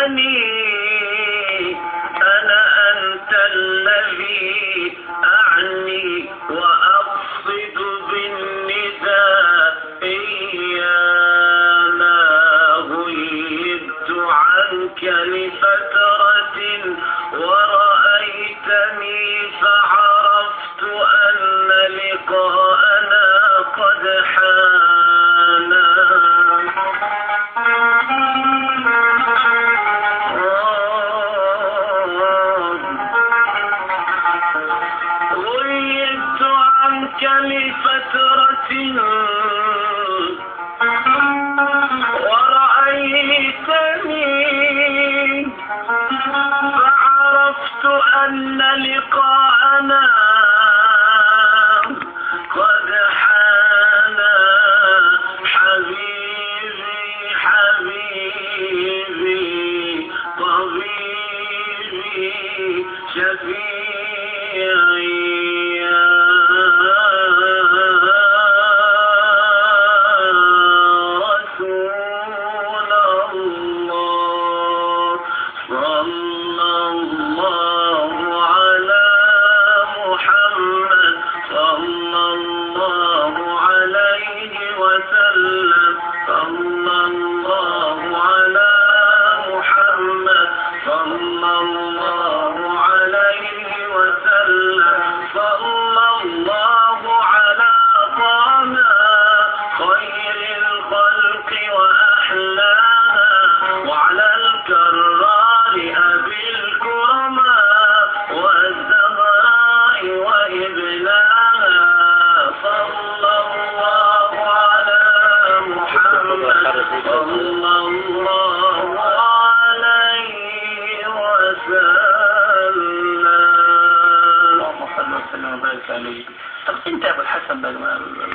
أنني أنا أنت الذي أعني وأقصد بالنداء إيانا غيبت عنك لفترة ورأيتني فعرفت أن لقاءنا قد حان غيبت عنك لفترة ورأيتني فعرفت أن لقاءنا قد حان حبيبي حبيبي طبيبي شفيعي يا رسول الله صلى الله على محمد صلى الله عليه وسلم صلى الله على محمد صلى الله عليه وسلم صلى الله على طه خير الخلق وأحلاها وعلى الكرار أبي الكرماء والزهراء وابناها صلى الله على محمد صلى الله عليه وسلم. اللهم صل وسلم وبارك عليه. طب انت يا ابو الحسن بقى